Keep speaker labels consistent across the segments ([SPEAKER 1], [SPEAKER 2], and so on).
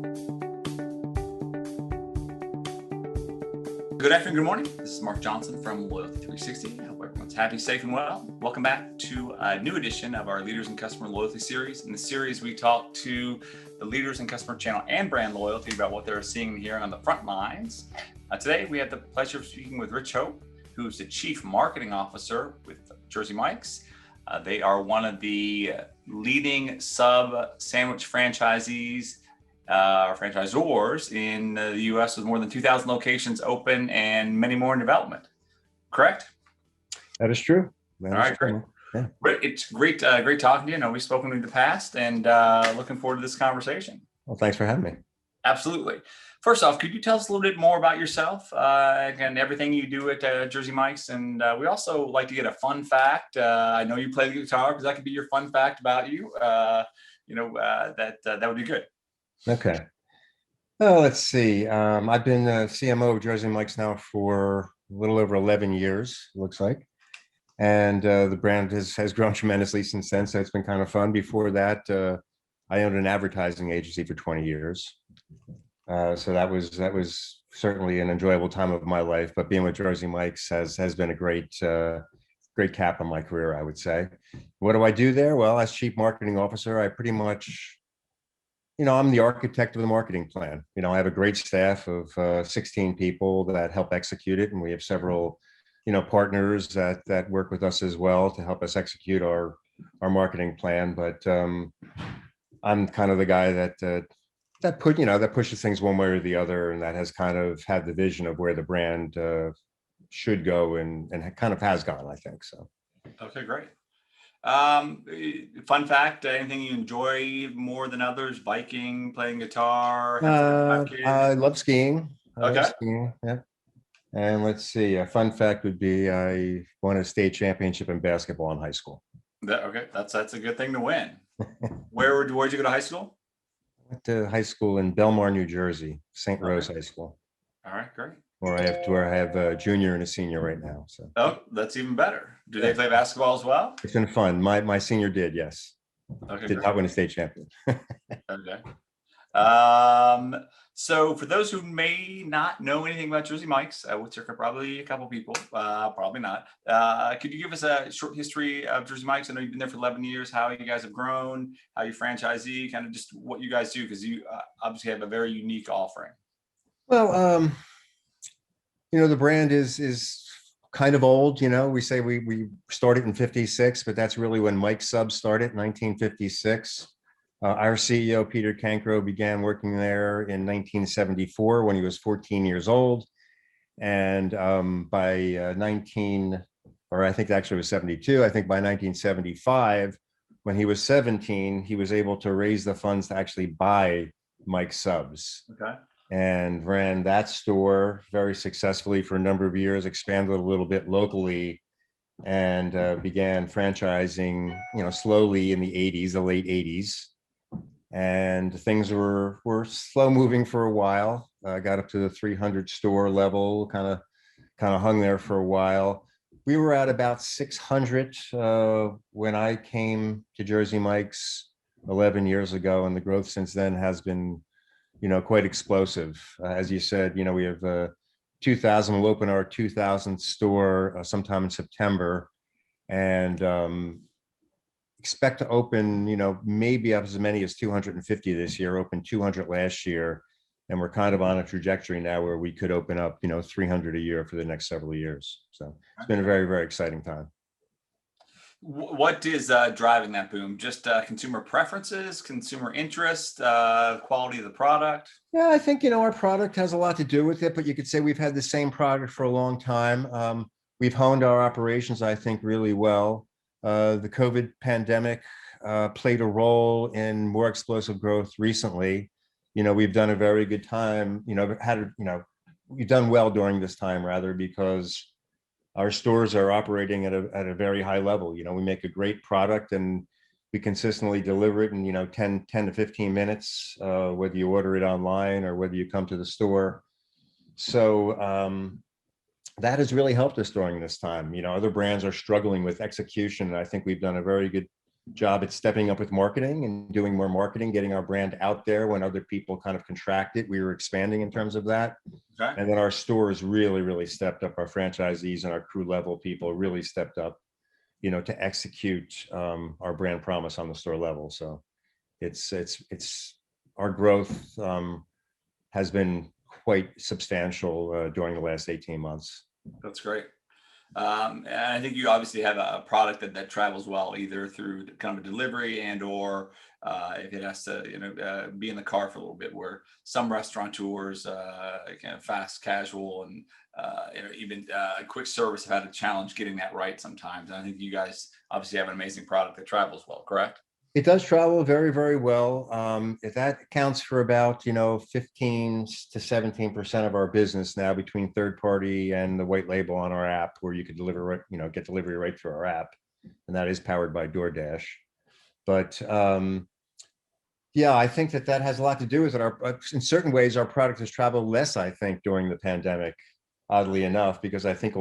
[SPEAKER 1] Good afternoon, good morning. This is Mark Johnson from Loyalty 360. I hope everyone's happy, safe, and well. Welcome back to a new edition of our Leaders in Customer Loyalty series. In this series, we talk to the leaders in customer channel and brand loyalty about what they're seeing and hearing on the front lines. Today, we have the pleasure of speaking with Rich Hope, who's the Chief Marketing Officer with Jersey Mike's. They are one of the leading sub sandwich franchisees or franchisors in the U.S. with more than 2,000 locations open and many more in development. Correct?
[SPEAKER 2] That is true.
[SPEAKER 1] All right, great. Yeah. It's great talking to you. I know we've spoken in the past, and looking forward to this conversation.
[SPEAKER 2] Well, thanks for having me.
[SPEAKER 1] Absolutely. First off, could you tell us a little bit more about yourself and everything you do at Jersey Mike's? And we also like to get a fun fact. I know you play the guitar, because that could be your fun fact about you. That would be good.
[SPEAKER 2] Okay. Oh, let's see. I've been CMO of Jersey Mike's now for a little over 11 years, it looks like. And the brand has grown tremendously since then, so it's been kind of fun. Before that, I owned an advertising agency for 20 years. So that was certainly an enjoyable time of my life. But being with Jersey Mike's has been a great cap on my career, I would say. What do I do there? Well, as Chief Marketing Officer, I pretty much, I'm the architect of the marketing plan. I have a great staff of 16 people that help execute it. And we have several, partners that work with us as well to help us execute our marketing plan. But I'm kind of the guy that pushes things one way or the other, and that has kind of had the vision of where the brand should go and kind of has gone, I think so.
[SPEAKER 1] Okay, great. Fun fact, anything you enjoy more than others? Biking, playing guitar?
[SPEAKER 2] I love skiing.
[SPEAKER 1] Okay.
[SPEAKER 2] Love skiing, yeah. And let's see, a fun fact would be I won a state championship in basketball in high school.
[SPEAKER 1] Okay, that's a good thing to win. Where'd you go to high school?
[SPEAKER 2] I went to high school in Belmar, New Jersey, St. Rose High School.
[SPEAKER 1] All right, great.
[SPEAKER 2] Where I have a junior and a senior right now. So.
[SPEAKER 1] Oh, that's even better. Do they play basketball as well?
[SPEAKER 2] It's been fun. My senior did, yes.
[SPEAKER 1] Okay,
[SPEAKER 2] did not win a state champion.
[SPEAKER 1] Okay. So for those who may not know anything about Jersey Mike's, which are probably a couple people, probably not, could you give us a short history of Jersey Mike's? I know you've been there for 11 years, how you guys have grown, how you franchisee, kind of just what you guys do, because you obviously have a very unique offering.
[SPEAKER 2] Well, the brand is kind of old. We say we started in 56, but that's really when Mike's Subs started, 1956. Our CEO, Peter Cancro, began working there in 1974 when he was 14 years old. And by I think actually it was 72, I think by 1975, when he was 17, he was able to raise the funds to actually buy Mike's Subs.
[SPEAKER 1] Okay.
[SPEAKER 2] And ran that store very successfully for a number of years, expanded a little bit locally, and began franchising, slowly in the late 80s. And things were slow moving for a while. Got up to the 300 store level, kind of hung there for a while. We were at about 600 when I came to Jersey Mike's 11 years ago, and the growth since then has been, quite explosive. As you said, we have 2,000. We'll open our 2,000th store sometime in September, and expect to open, maybe up as many as 250 this year. Opened 200 last year, and we're kind of on a trajectory now where we could open up, 300 a year for the next several years. So it's been a very, very exciting time.
[SPEAKER 1] What is driving that boom? Just consumer preferences, consumer interest, quality of the product?
[SPEAKER 2] Yeah, I think, our product has a lot to do with it, but you could say we've had the same product for a long time. We've honed our operations, I think, really well. The COVID pandemic played a role in more explosive growth recently. We've done a very good time, we've done well during this time, rather, because our stores are operating at a very high level. We make a great product and we consistently deliver it in, 10 to 15 minutes, whether you order it online or whether you come to the store. So that has really helped us during this time. Other brands are struggling with execution, and I think we've done a very good job at stepping up with marketing and doing more marketing, getting our brand out there when other people kind of contracted. We were expanding in terms of that.
[SPEAKER 1] Okay.
[SPEAKER 2] And then our stores really stepped up. Our franchisees and our crew level people really stepped up, to execute our brand promise on the store level. So it's our growth has been quite substantial during the last 18 months.
[SPEAKER 1] That's great. And I think you obviously have a product that travels well, either through kind of a delivery and or if it has to, be in the car for a little bit, where some restaurateurs, kind of fast casual and, even quick service have had a challenge getting that right sometimes. And I think you guys obviously have an amazing product that travels well, correct?
[SPEAKER 2] It does travel very well. If that accounts for about 15 to 17% of our business now, between third party and the white label on our app, where you could get delivery right through our app, and that is powered by DoorDash. But yeah, I think that has a lot to do with it. In certain ways, our product has traveled less, I think, during the pandemic, oddly enough, because I think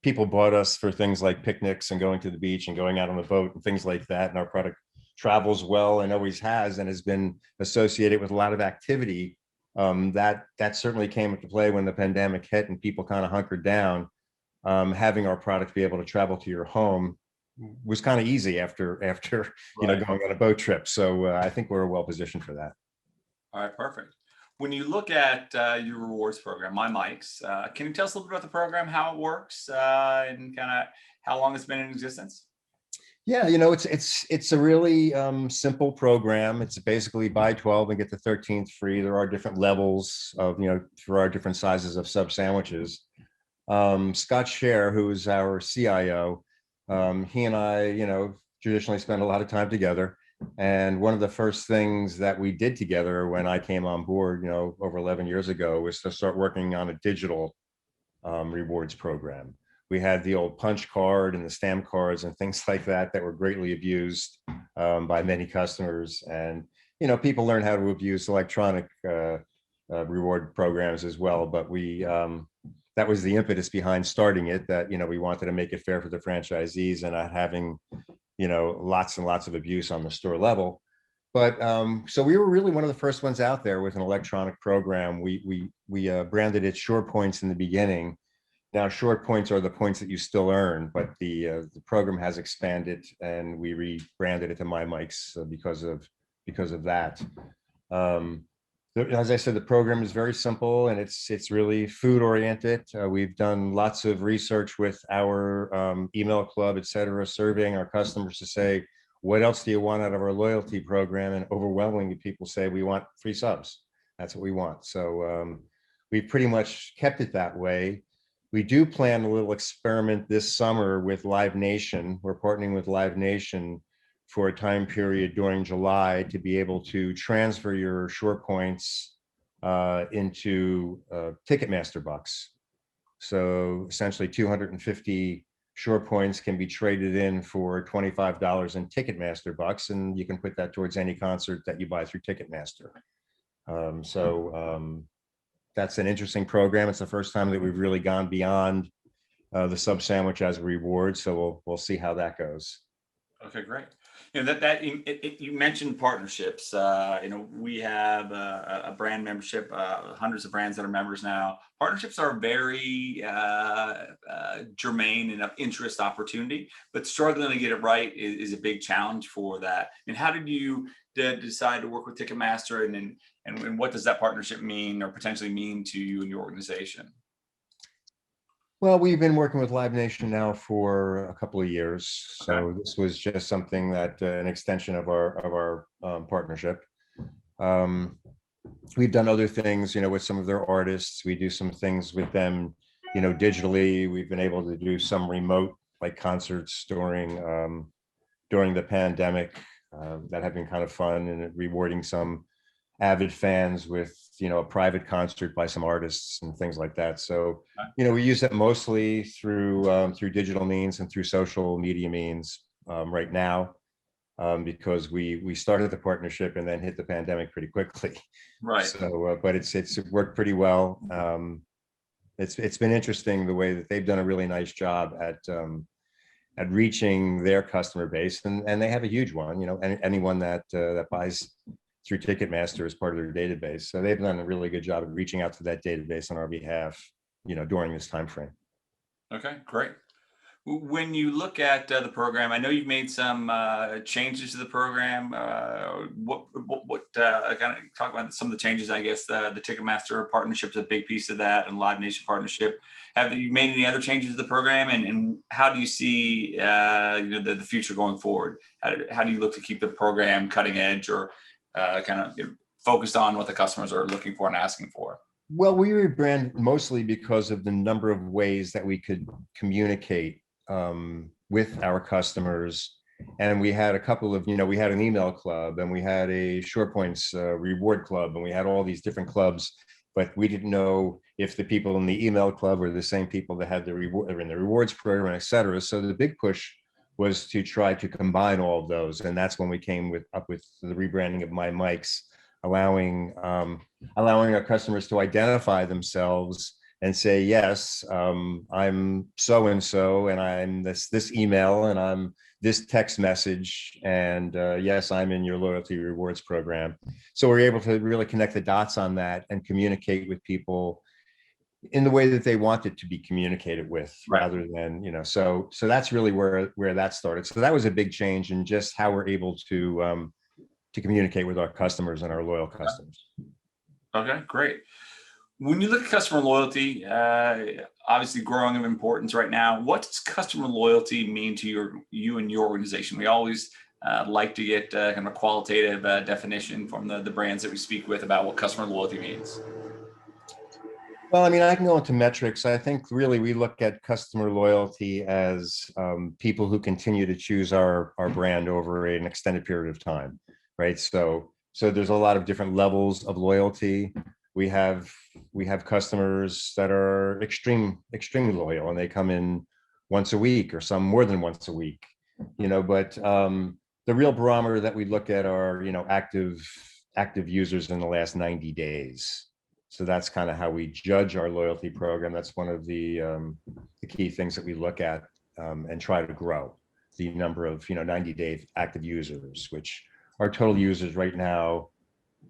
[SPEAKER 2] people bought us for things like picnics and going to the beach and going out on the boat and things like that, and our product travels well and always has, and has been associated with a lot of activity. That certainly came into play when the pandemic hit and people kind of hunkered down. Having our product be able to travel to your home was kind of easy after
[SPEAKER 1] Right.
[SPEAKER 2] going on a boat trip. So I think we're well positioned for that.
[SPEAKER 1] All right, perfect. When you look at your rewards program, My Mics, can you tell us a little bit about the program, how it works, and kind of how long it's been in existence?
[SPEAKER 2] Yeah, it's a really simple program. It's basically buy 12 and get the 13th free. There are different levels of, there are different sizes of sub sandwiches. Scott Scher, who is our CIO, he and I, traditionally spend a lot of time together. And one of the first things that we did together when I came on board, over 11 years ago, was to start working on a digital rewards program. We had the old punch card and the stamp cards and things like that were greatly abused by many customers. And, people learn how to abuse electronic reward programs as well. But that was the impetus behind starting it, that, we wanted to make it fair for the franchisees and not having, lots and lots of abuse on the store level. But so we were really one of the first ones out there with an electronic program. We branded it Short Points in the beginning. Now, short points are the points that you still earn, but the program has expanded, and we rebranded it to My Mics because of that. As I said, the program is very simple, and it's really food oriented. We've done lots of research with our email club, et cetera, surveying our customers to say, what else do you want out of our loyalty program? And overwhelmingly, people say we want free subs. That's what we want. So we've pretty much kept it that way. We do plan a little experiment this summer with Live Nation. We're partnering with Live Nation for a time period during July to be able to transfer your Short Points into Ticketmaster bucks. So essentially 250 Short Points can be traded in for $25 in Ticketmaster bucks, and you can put that towards any concert that you buy through Ticketmaster. That's an interesting program. It's the first time that we've really gone beyond the sub sandwich as a reward. So we'll see how that goes.
[SPEAKER 1] Okay, great. You mentioned partnerships. We have a brand membership, hundreds of brands that are members now. Partnerships are very germane and of interest opportunity, but struggling to get it right is a big challenge for that. And how did you decide to work with Ticketmaster, and what does that partnership mean or potentially mean to you and your organization?
[SPEAKER 2] Well, we've been working with Live Nation now for a couple of years, so
[SPEAKER 1] Okay.
[SPEAKER 2] this was just something that an extension of our partnership. We've done other things, with some of their artists. We do some things with them, digitally. We've been able to do some remote, like concerts during the pandemic that have been kind of fun, and rewarding some avid fans with a private concert by some artists and things like that. So we use it mostly through digital means and through social media means right now, because we started the partnership and then hit the pandemic pretty quickly.
[SPEAKER 1] Right.
[SPEAKER 2] So but it's worked pretty well. It's been interesting the way that they've done a really nice job at reaching their customer base, and they have a huge one. Anyone that that buys through Ticketmaster as part of their database. So they've done a really good job of reaching out to that database on our behalf, during this time frame.
[SPEAKER 1] Okay, great. When you look at the program, I know you've made some changes to the program. What kind of talk about some of the changes? I guess the Ticketmaster partnership is a big piece of that, and Live Nation partnership. Have you made any other changes to the program, and how do you see the future going forward? How do you look to keep the program cutting edge, or kind of focused on what the customers are looking for and asking for?
[SPEAKER 2] Well, we rebrand mostly because of the number of ways that we could communicate with our customers. And we had a couple of, we had an email club, and we had a SurePoints reward club, and we had all these different clubs, but we didn't know if the people in the email club were the same people that had the reward in the rewards program, et cetera. So the big push was to try to combine all of those. And that's when we came up with the rebranding of My Mics, allowing our customers to identify themselves and say, yes, I'm so and so, and I'm this email, and I'm this text message, and yes, I'm in your loyalty rewards program. So we're able to really connect the dots on that and communicate with people in the way that they want it to be communicated with,
[SPEAKER 1] Right.
[SPEAKER 2] rather than, so that's really where that started. So that was a big change in just how we're able to communicate with our customers and our loyal customers.
[SPEAKER 1] Okay, great. When you look at customer loyalty, obviously growing in importance right now, what does customer loyalty mean to you and your organization? We always like to get kind of a qualitative definition from the brands that we speak with about what customer loyalty means.
[SPEAKER 2] Well, I mean, I can go into metrics. I think really we look at customer loyalty as people who continue to choose our brand over an extended period of time, right? So there's a lot of different levels of loyalty. We have customers that are extremely loyal, and they come in once a week, or some more than once a week, but the real barometer that we look at are, active users in the last 90 days. So that's kind of how we judge our loyalty program. That's one of the key things that we look at and try to grow the number of 90-day active users, which our total users right now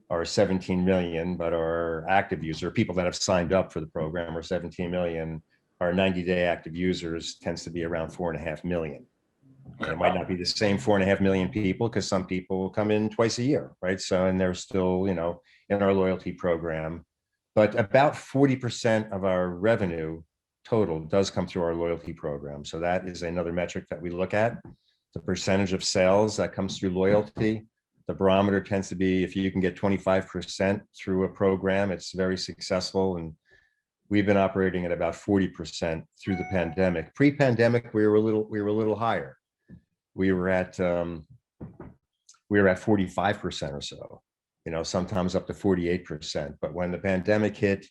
[SPEAKER 2] are 17 million, but our active user, people that have signed up for the program, are 17 million. Our 90-day active users tends to be around 4.5 million. And it might not be the same 4.5 million people, because some people come in twice a year, right? So, and they're still, in our loyalty program. But about 40% of our revenue total does come through our loyalty program. So that is another metric that we look at, the percentage of sales that comes through loyalty. The barometer tends to be, if you can get 25% through a program, it's very successful. And we've been operating at about 40% through the pandemic. Pre-pandemic, we were a little higher. We were at 45% or so, sometimes up to 48%. But when the pandemic hit,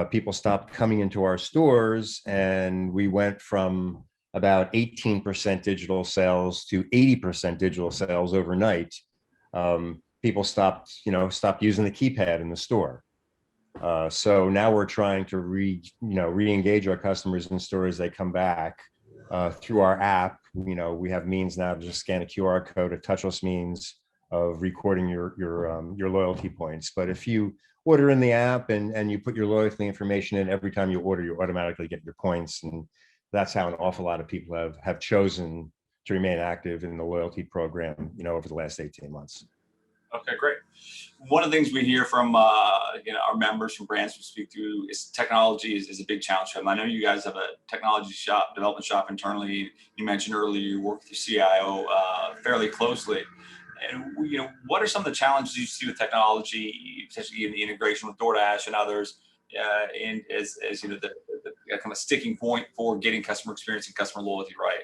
[SPEAKER 2] people stopped coming into our stores, and we went from about 18% digital sales to 80% digital sales overnight. People stopped using the keypad in the store. So now we're trying to re-engage our customers in stores as they come back through our app. We have means now to just scan a QR code, a touchless means of recording your loyalty points. But if you order in the app and you put your loyalty information in, every time you order, you automatically get your points. And that's how an awful lot of people have chosen to remain active in the loyalty program, over the last 18 months.
[SPEAKER 1] Okay, great. One of the things we hear from our members, from brands we speak to, is technology is a big challenge for them. I know you guys have a technology development shop internally. You mentioned earlier you work with your CIO fairly closely. And what are some of the challenges you see with technology, potentially in the integration with DoorDash and others, and as the kind of sticking point for getting customer experience and customer loyalty right?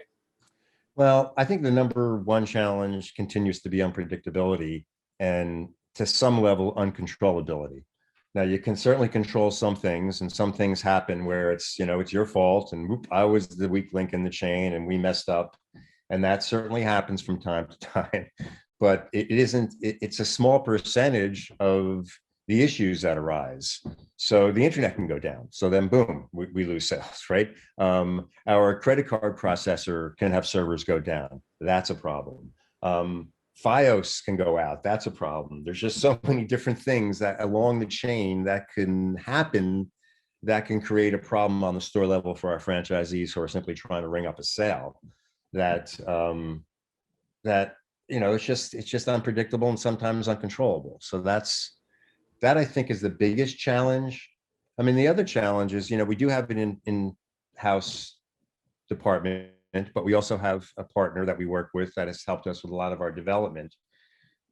[SPEAKER 2] Well, I think the number one challenge continues to be unpredictability, and to some level, uncontrollability. Now, you can certainly control some things, and some things happen where it's your fault, and whoop, I was the weak link in the chain, and we messed up, and that certainly happens from time to time. But it's a small percentage of the issues that arise. So the internet can go down. So then boom, we lose sales, right? Our credit card processor can have servers go down. That's a problem. FiOS can go out. That's a problem. There's just so many different things that along the chain that can happen that can create a problem on the store level for our franchisees who are simply trying to ring up a sale. That that it's just unpredictable and sometimes uncontrollable. So that I think is the biggest challenge. I mean, the other challenge is, we do have an in-house department, but we also have a partner that we work with that has helped us with a lot of our development.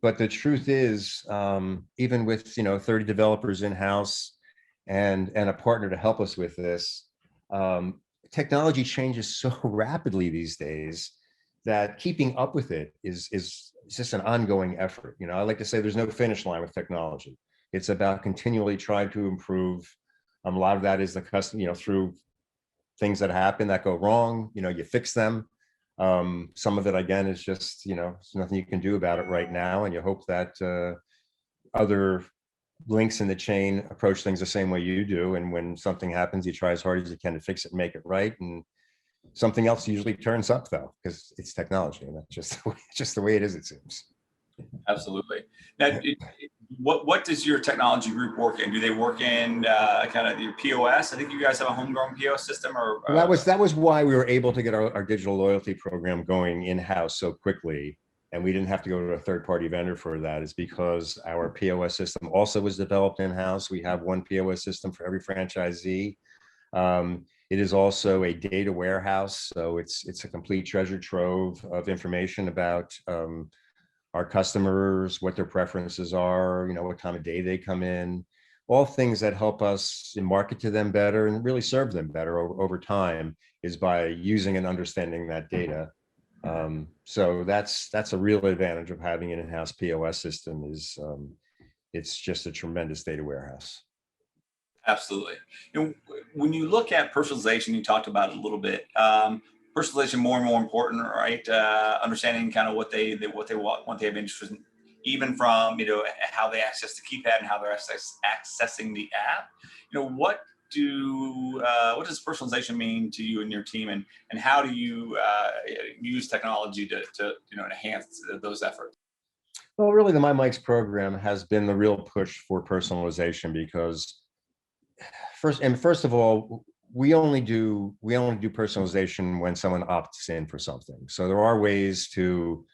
[SPEAKER 2] But the truth is, even with 30 developers in-house and a partner to help us with this, technology changes so rapidly these days that keeping up with it is just an ongoing effort. I like to say there's no finish line with technology. It's about continually trying to improve. A lot of that is the custom, through things that happen that go wrong, you fix them. Some of it, again, is just, there's nothing you can do about it right now. And you hope that other links in the chain approach things the same way you do. And when something happens, you try as hard as you can to fix it and make it right. And something else usually turns up, though, because it's technology, and that's just the way it is, it seems.
[SPEAKER 1] Absolutely. Now, what does your technology group work in? Do they work in kind of your POS? I think you guys have a homegrown POS system, or
[SPEAKER 2] that was why we were able to get our digital loyalty program going in-house so quickly, and we didn't have to go to a third-party vendor for that, is because our POS system also was developed in-house. We have one POS system for every franchisee. It is also a data warehouse, so it's a complete treasure trove of information about our customers, what their preferences are, what time of day they come in, all things that help us market to them better and really serve them better over time, is by using and understanding that data. So that's a real advantage of having an in-house POS system, is it's just a tremendous data warehouse.
[SPEAKER 1] Absolutely. When you look at personalization, you talked about it a little bit. Personalization more and more important, right? Understanding kind of what they want, what they have interest in, even from how they access the keypad and how they're accessing the app. What does personalization mean to you and your team, and how do you use technology to enhance those efforts?
[SPEAKER 2] Well, really, the My Mike's program has been the real push for personalization, because first of all, we only do personalization when someone opts in for something. So there are ways to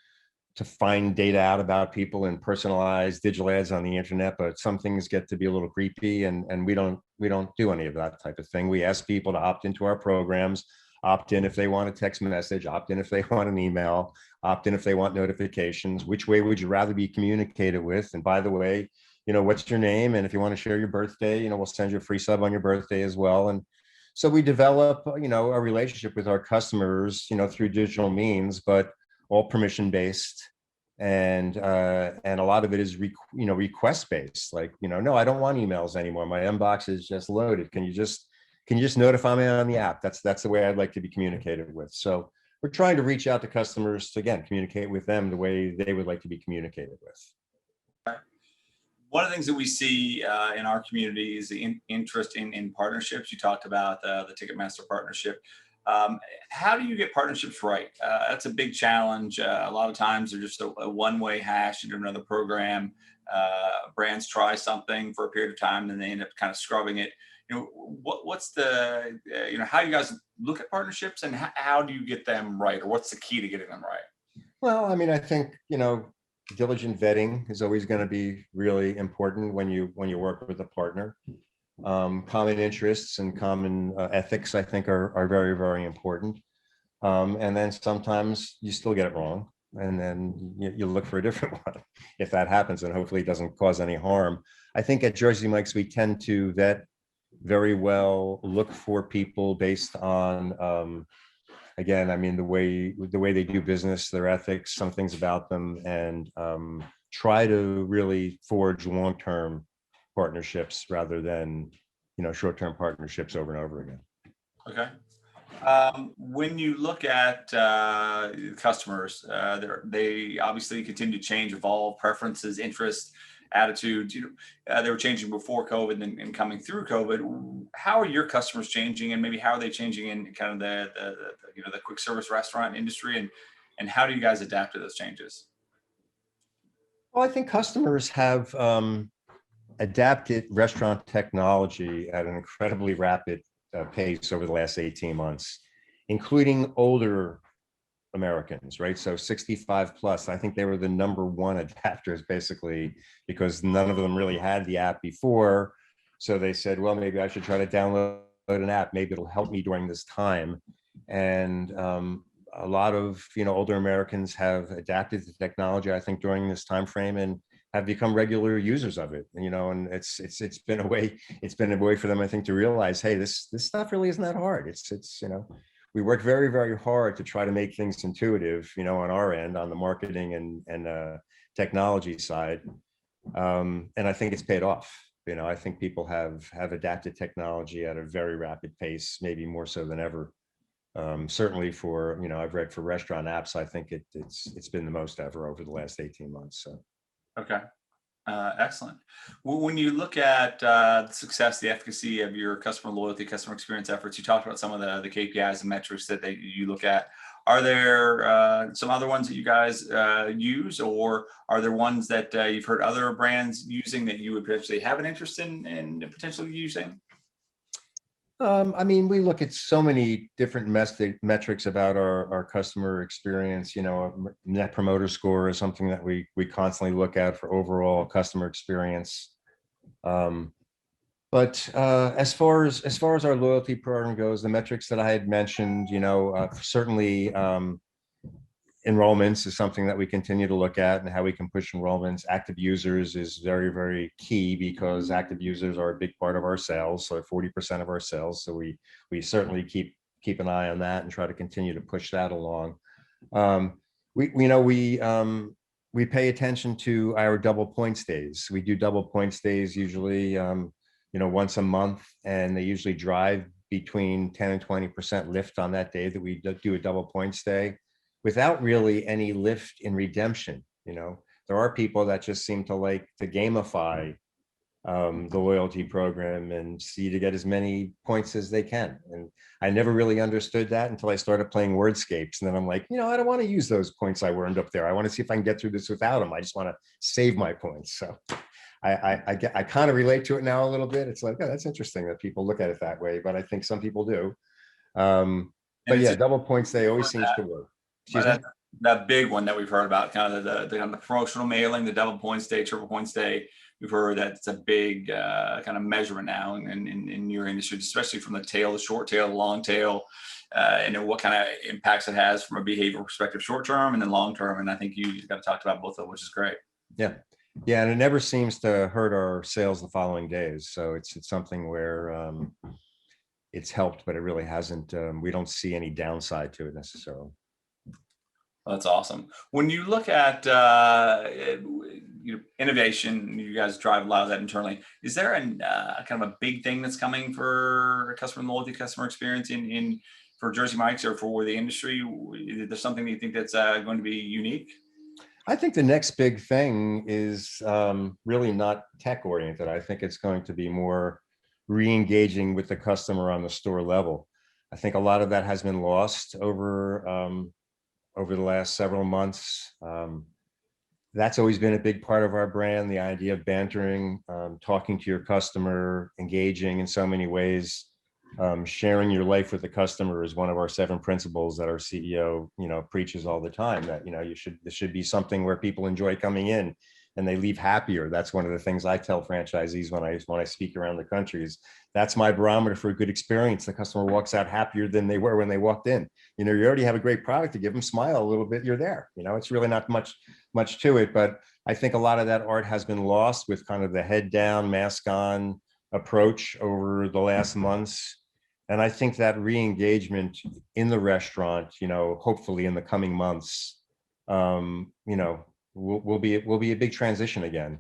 [SPEAKER 2] find data out about people and personalize digital ads on the internet, but some things get to be a little creepy, and we don't do any of that type of thing. We ask people to opt into our programs, opt in if they want a text message, opt in if they want an email, opt in if they want notifications. Which way would you rather be communicated with? And by the way, what's your name? And if you want to share your birthday, we'll send you a free sub on your birthday as well. And so we develop, a relationship with our customers, through digital means, but all permission based. And a lot of it is, request based. Like, no, I don't want emails anymore. My inbox is just loaded. Can you just notify me on the app? That's the way I'd like to be communicated with. So we're trying to reach out to customers to, again, communicate with them the way they would like to be communicated with.
[SPEAKER 1] One of the things that we see in our community is the interest in partnerships. You talked about the Ticketmaster partnership. How do you get partnerships right? That's a big challenge. A lot of times they're just a one-way hash into another program. Brands try something for a period of time, then they end up kind of scrubbing it. What's the, how do you guys look at partnerships, and how do you get them right, or what's the key to getting them right?
[SPEAKER 2] Well, I mean, I think, diligent vetting is always going to be really important when you work with a partner. Common interests and common ethics, I think, are very, very important. And then sometimes you still get it wrong, and then you look for a different one if that happens, and hopefully it doesn't cause any harm. I think at Jersey Mike's, we tend to vet very well, look for people based on, again, I mean, the way they do business, their ethics, some things about them, and try to really forge long-term partnerships rather than, short-term partnerships over and over again.
[SPEAKER 1] Okay. When you look at customers, they obviously continue to change, evolve, preferences, interests. attitudes. They were changing before COVID and coming through COVID. How are your customers changing, and maybe how are they changing in kind of the quick service restaurant industry, and how do you guys adapt to those changes?
[SPEAKER 2] Well, I think customers have adapted restaurant technology at an incredibly rapid pace over the last 18 months, including older Americans, right? So 65 plus, I think they were the number one adapters basically, because none of them really had the app before. So they said, well, maybe I should try to download an app. Maybe it'll help me during this time. And a lot of older Americans have adapted to technology, I think, during this time frame, and have become regular users of it. And it's been a way for them, I think, to realize, hey, this stuff really isn't that hard. It's we work very, very hard to try to make things intuitive, on our end, on the marketing and technology side. And I think it's paid off. I think people have adapted technology at a very rapid pace, maybe more so than ever. Certainly for, I've read for restaurant apps, I think it's been the most ever over the last 18 months. So.
[SPEAKER 1] Okay. Excellent. Well, when you look at the success, the efficacy of your customer loyalty, customer experience efforts, you talked about some of the KPIs and metrics that you look at. Are there some other ones that you guys use, or are there ones that you've heard other brands using that you would potentially have an interest in potentially using?
[SPEAKER 2] I mean, we look at so many different metrics about our customer experience. Net promoter score is something that we constantly look at for overall customer experience. But as far as our loyalty program goes, the metrics that I had mentioned, certainly enrollments is something that we continue to look at, and how we can push enrollments. Active users is very, very key, because active users are a big part of our sales, so 40% of our sales. So we certainly keep an eye on that and try to continue to push that along. We pay attention to our double points days. We do double points days usually once a month, and they usually drive between 10 and 20% lift on that day that we do a double points day, without really any lift in redemption. There are people that just seem to like to gamify the loyalty program and see to get as many points as they can. And I never really understood that until I started playing Wordscapes. And then I'm like, I don't want to use those points I earned up there. I want to see if I can get through this without them. I just want to save my points. So I kind of relate to it now a little bit. It's like, oh, that's interesting that people look at it that way, but I think some people do. But yeah, double points day always seems to work.
[SPEAKER 1] That big one that we've heard about, kind of the promotional mailing, the double points day, triple points day. We've heard that it's a big kind of measurement now in your industry, especially from the short tail, long tail, and what kind of impacts it has from a behavioral perspective, short term and then long term. And I think you got to talk about both of them, which is great.
[SPEAKER 2] Yeah. Yeah. And it never seems to hurt our sales the following days. So it's something where it's helped, but it really hasn't. We don't see any downside to it necessarily.
[SPEAKER 1] That's awesome. When you look at innovation, you guys drive a lot of that internally. Is there kind of a big thing that's coming for customer loyalty, customer experience for Jersey Mike's or for the industry? Is there something that you think that's going to be unique?
[SPEAKER 2] I think the next big thing is really not tech oriented. I think it's going to be more re-engaging with the customer on the store level. I think a lot of that has been lost over the last several months. That's always been a big part of our brand, the idea of bantering, talking to your customer, engaging in so many ways. Sharing your life with the customer is one of our 7 principles that our CEO, preaches all the time, that, this should be something where people enjoy coming in and they leave happier. That's one of the things I tell franchisees when I speak around the country is that's my barometer for a good experience. The customer walks out happier than they were when they walked in. You already have a great product to give them, smile a little bit, you're there. It's really not much to it, but I think a lot of that art has been lost with kind of the head down, mask on approach over the last months. And I think that re-engagement in the restaurant, hopefully in the coming months, will be a big transition again.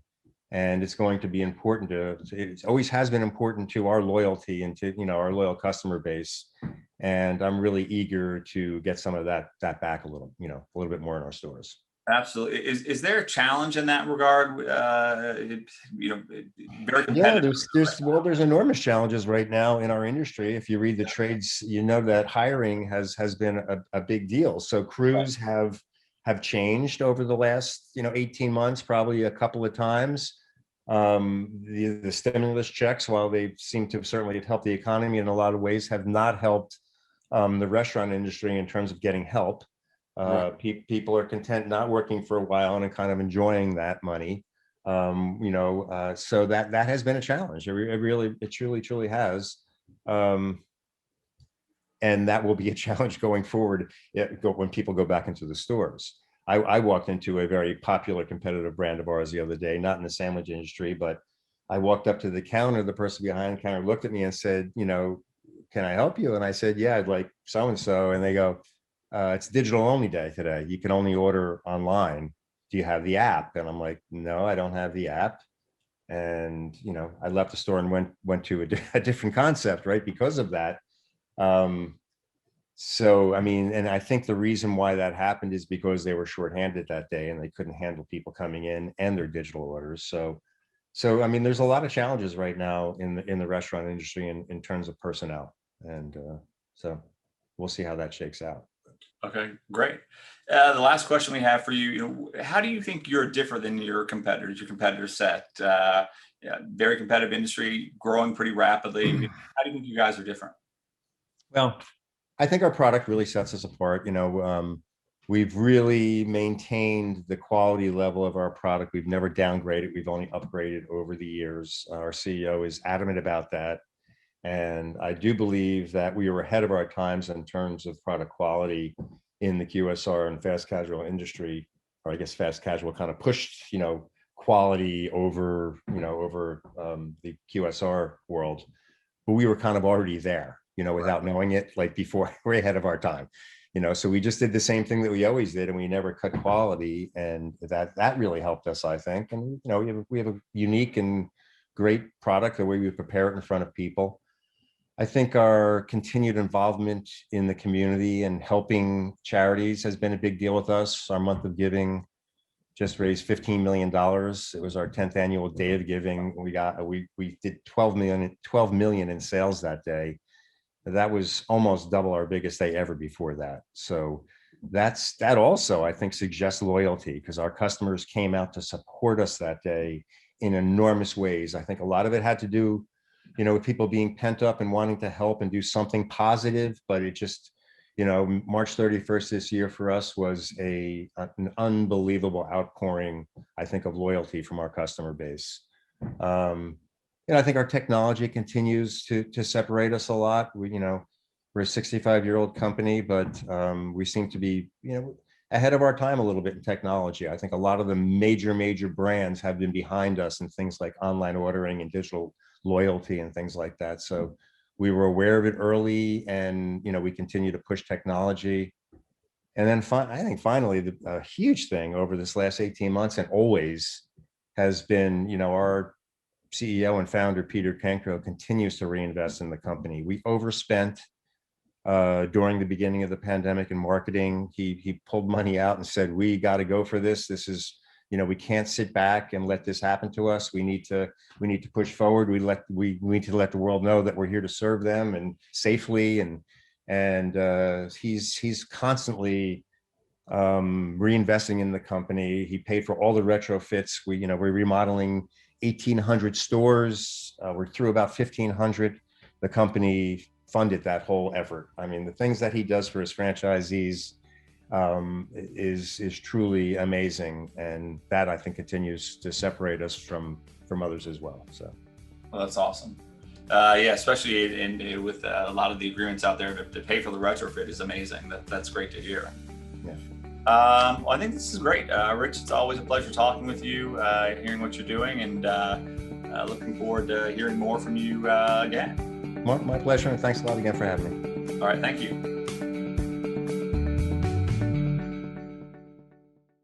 [SPEAKER 2] And it's going to be important it always has been important to our loyalty and to, our loyal customer base. And I'm really eager to get some of that back a little bit more in our stores.
[SPEAKER 1] Absolutely. Is there a challenge in that regard? Very
[SPEAKER 2] Yeah,
[SPEAKER 1] competitive.
[SPEAKER 2] there's enormous challenges right now in our industry. If you read the trades, you know that hiring has been a big deal. So crews have changed over the last 18 months, probably a couple of times. The stimulus checks, while they seem to certainly have helped the economy in a lot of ways, have not helped the restaurant industry in terms of getting help.
[SPEAKER 1] Right.
[SPEAKER 2] People are content not working for a while and kind of enjoying that money. So that has been a challenge. It truly has. Um, and that will be a challenge going forward when people go back into the stores. I walked into a very popular competitive brand of ours the other day, not in the sandwich industry, but I walked up to the counter. The person behind the counter looked at me and said, can I help you? And I said, yeah, I'd like so-and-so. And they go, it's digital only day today. You can only order online. Do you have the app? And I'm like, no, I don't have the app. And I left the store and went to a different concept, right, because of that. So I mean, and I think the reason why that happened is because they were shorthanded that day and they couldn't handle people coming in and their digital orders. So I mean, there's a lot of challenges right now in the restaurant industry in terms of personnel, and so we'll see how that shakes out.
[SPEAKER 1] Okay, great. The last question we have for you, how do you think you're different than your competitors, your competitor set? Yeah, very competitive industry, growing pretty rapidly. How do you think you guys are different?
[SPEAKER 2] Well, I think our product really sets us apart. We've really maintained the quality level of our product. We've never downgraded. We've only upgraded over the years. Our CEO is adamant about that. And I do believe that we were ahead of our times in terms of product quality in the QSR and fast casual industry, or I guess fast casual kind of pushed, quality over, the QSR world. But we were kind of already there, without knowing it, like before. We're ahead of our time. So we just did the same thing that we always did, and we never cut quality, and that really helped us, I think. And we have a unique and great product, the way we prepare it in front of people. I think our continued involvement in the community and helping charities has been a big deal with us. Our month of giving just raised $15 million. It was our 10th annual day of giving. We did 12 million in sales that day. That was almost double our biggest day ever before that. So that also, I think, suggests loyalty, because our customers came out to support us that day in enormous ways. I think a lot of it had to do, with people being pent up and wanting to help and do something positive, but it just, March 31st this year for us was an unbelievable outpouring, I think, of loyalty from our customer base. I think our technology continues to separate us a lot. We're a 65-year-old company, but we seem to be, ahead of our time a little bit in technology. I think a lot of the major brands have been behind us in things like online ordering and digital loyalty and things like that. So we were aware of it early, and we continue to push technology. And then I think finally, a huge thing over this last 18 months and always has been, our CEO and founder, Peter Cancro, continues to reinvest in the company. We overspent during the beginning of the pandemic in marketing. He pulled money out and said, we got to go for this. This is, we can't sit back and let this happen to us. We need to push forward. We need to let the world know that we're here to serve them and safely. And he's constantly reinvesting in the company. He paid for all the retrofits. We're remodeling 1,800 stores. We're through about 1,500. The company funded that whole effort. I mean, the things that he does for his franchisees is truly amazing, and that, I think, continues to separate us from others as well. So,
[SPEAKER 1] well, that's awesome. Yeah, especially with a lot of the agreements out there to pay for the retrofit is amazing. That's great to hear.
[SPEAKER 2] Yeah.
[SPEAKER 1] Well, I think this is great. Rich, it's always a pleasure talking with you, hearing what you're doing, and looking forward to hearing more from you again.
[SPEAKER 2] My pleasure, and thanks a lot again for having me.
[SPEAKER 1] All right, thank you.